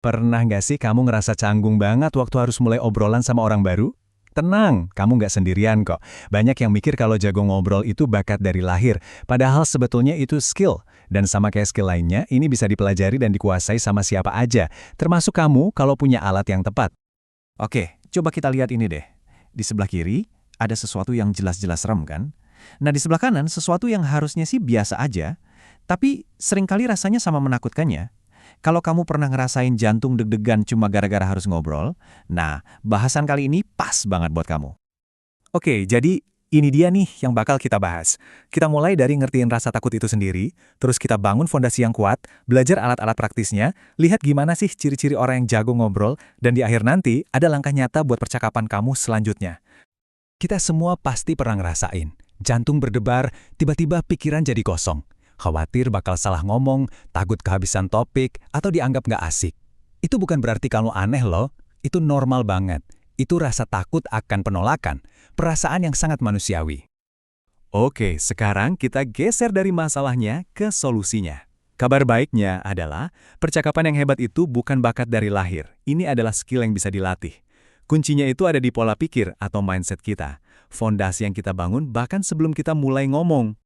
Pernah nggak sih kamu ngerasa canggung banget waktu harus mulai obrolan sama orang baru? Tenang, kamu nggak sendirian kok. Banyak yang mikir kalau jago ngobrol itu bakat dari lahir, padahal sebetulnya itu skill. Dan sama kayak skill lainnya, ini bisa dipelajari dan dikuasai sama siapa aja, termasuk kamu kalau punya alat yang tepat. Oke, coba kita lihat ini deh. Di sebelah kiri, ada sesuatu yang jelas-jelas serem kan? Nah, di sebelah kanan, sesuatu yang harusnya sih biasa aja, tapi seringkali rasanya sama menakutkannya. Kalau kamu pernah ngerasain jantung deg-degan cuma gara-gara harus ngobrol, nah, bahasan kali ini pas banget buat kamu. Oke, jadi ini dia nih yang bakal kita bahas. Kita mulai dari ngertiin rasa takut itu sendiri, terus kita bangun fondasi yang kuat, belajar alat-alat praktisnya, lihat gimana sih ciri-ciri orang yang jago ngobrol, dan di akhir nanti ada langkah nyata buat percakapan kamu selanjutnya. Kita semua pasti pernah ngerasain. Jantung berdebar, tiba-tiba pikiran jadi kosong. Khawatir bakal salah ngomong, takut kehabisan topik, atau dianggap nggak asik. Itu bukan berarti kamu aneh loh, itu normal banget. Itu rasa takut akan penolakan, perasaan yang sangat manusiawi. Oke, sekarang kita geser dari masalahnya ke solusinya. Kabar baiknya adalah, percakapan yang hebat itu bukan bakat dari lahir. Ini adalah skill yang bisa dilatih. Kuncinya itu ada di pola pikir atau mindset kita. Fondasi yang kita bangun bahkan sebelum kita mulai ngomong.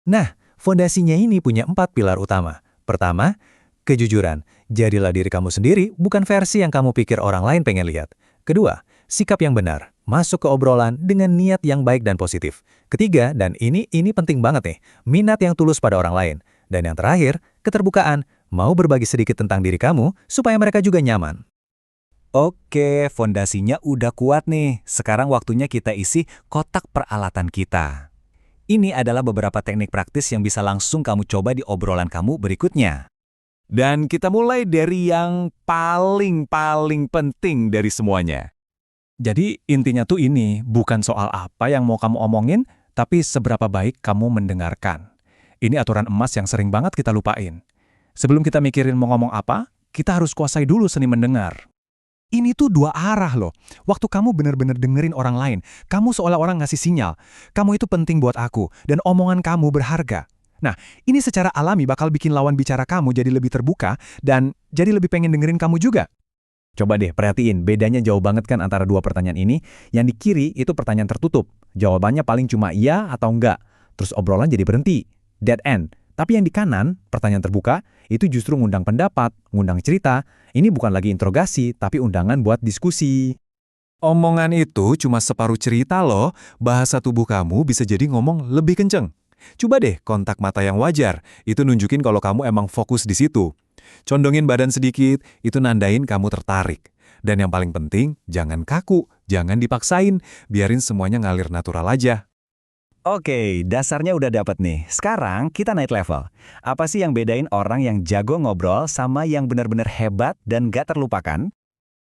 Nah, fondasinya ini punya 4 pilar utama. Pertama, kejujuran. Jadilah diri kamu sendiri, bukan versi yang kamu pikir orang lain pengen lihat. Kedua, sikap yang benar. Masuk ke obrolan dengan niat yang baik dan positif. Ketiga, dan ini penting banget nih, minat yang tulus pada orang lain. Dan yang terakhir, keterbukaan. Mau berbagi sedikit tentang diri kamu, supaya mereka juga nyaman. Oke, fondasinya udah kuat nih. Sekarang waktunya kita isi kotak peralatan kita. Ini adalah beberapa teknik praktis yang bisa langsung kamu coba di obrolan kamu berikutnya. Dan kita mulai dari yang paling penting dari semuanya. Jadi intinya tuh ini, bukan soal apa yang mau kamu omongin, tapi seberapa baik kamu mendengarkan. Ini aturan emas yang sering banget kita lupain. Sebelum kita mikirin mau ngomong apa, kita harus kuasai dulu seni mendengar. Ini tuh dua arah loh. Waktu kamu benar-benar dengerin orang lain, kamu seolah-olah ngasih sinyal. Kamu itu penting buat aku, dan omongan kamu berharga. Nah, ini secara alami bakal bikin lawan bicara kamu jadi lebih terbuka, dan jadi lebih pengen dengerin kamu juga. Coba deh perhatiin, bedanya jauh banget kan antara dua pertanyaan ini. Yang di kiri itu pertanyaan tertutup. Jawabannya paling cuma iya atau enggak. Terus obrolan jadi berhenti. Dead end. Tapi yang di kanan, pertanyaan terbuka, itu justru ngundang pendapat, ngundang cerita. Ini bukan lagi interogasi, tapi undangan buat diskusi. Omongan itu cuma separuh cerita loh. Bahasa tubuh kamu bisa jadi ngomong lebih kenceng. Coba deh kontak mata yang wajar. Itu nunjukin kalau kamu emang fokus di situ. Condongin badan sedikit, itu nandain kamu tertarik. Dan yang paling penting, jangan kaku, jangan dipaksain. Biarin semuanya ngalir natural aja. Oke, dasarnya udah dapet nih. Sekarang kita naik level. Apa sih yang bedain orang yang jago ngobrol sama yang benar-benar hebat dan gak terlupakan?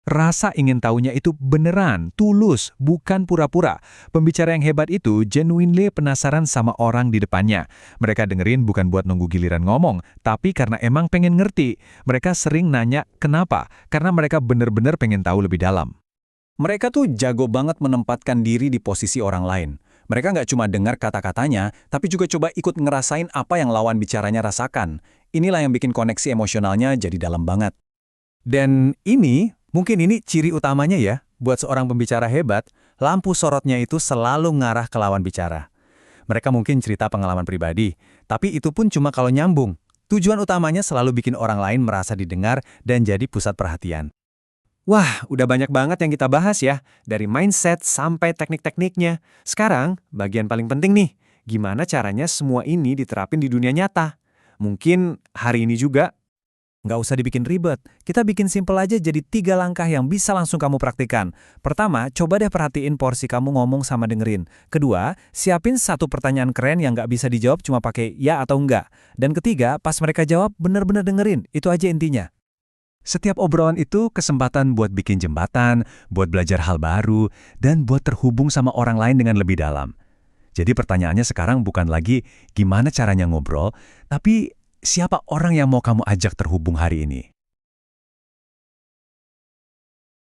Rasa ingin tahunya itu beneran, tulus, bukan pura-pura. Pembicara yang hebat itu genuinely penasaran sama orang di depannya. Mereka dengerin bukan buat nunggu giliran ngomong, tapi karena emang pengen ngerti. Mereka sering nanya kenapa, karena mereka bener-bener pengen tahu lebih dalam. Mereka tuh jago banget menempatkan diri di posisi orang lain. Mereka nggak cuma dengar kata-katanya, tapi juga coba ikut ngerasain apa yang lawan bicaranya rasakan. Inilah yang bikin koneksi emosionalnya jadi dalam banget. Dan mungkin ini ciri utamanya ya, buat seorang pembicara hebat, lampu sorotnya itu selalu ngarah ke lawan bicara. Mereka mungkin cerita pengalaman pribadi, tapi itu pun cuma kalau nyambung. Tujuan utamanya selalu bikin orang lain merasa didengar dan jadi pusat perhatian. Wah, udah banyak banget yang kita bahas ya, dari mindset sampai teknik-tekniknya. Sekarang, bagian paling penting nih, gimana caranya semua ini diterapin di dunia nyata? Mungkin hari ini juga. Nggak usah dibikin ribet, kita bikin simple aja jadi 3 langkah yang bisa langsung kamu praktikan. Pertama, coba deh perhatiin porsi kamu ngomong sama dengerin. Kedua, siapin 1 pertanyaan keren yang nggak bisa dijawab cuma pakai ya atau enggak. Dan ketiga, pas mereka jawab, bener-bener dengerin. Itu aja intinya. Setiap obrolan itu kesempatan buat bikin jembatan, buat belajar hal baru, dan buat terhubung sama orang lain dengan lebih dalam. Jadi pertanyaannya sekarang bukan lagi gimana caranya ngobrol, tapi siapa orang yang mau kamu ajak terhubung hari ini?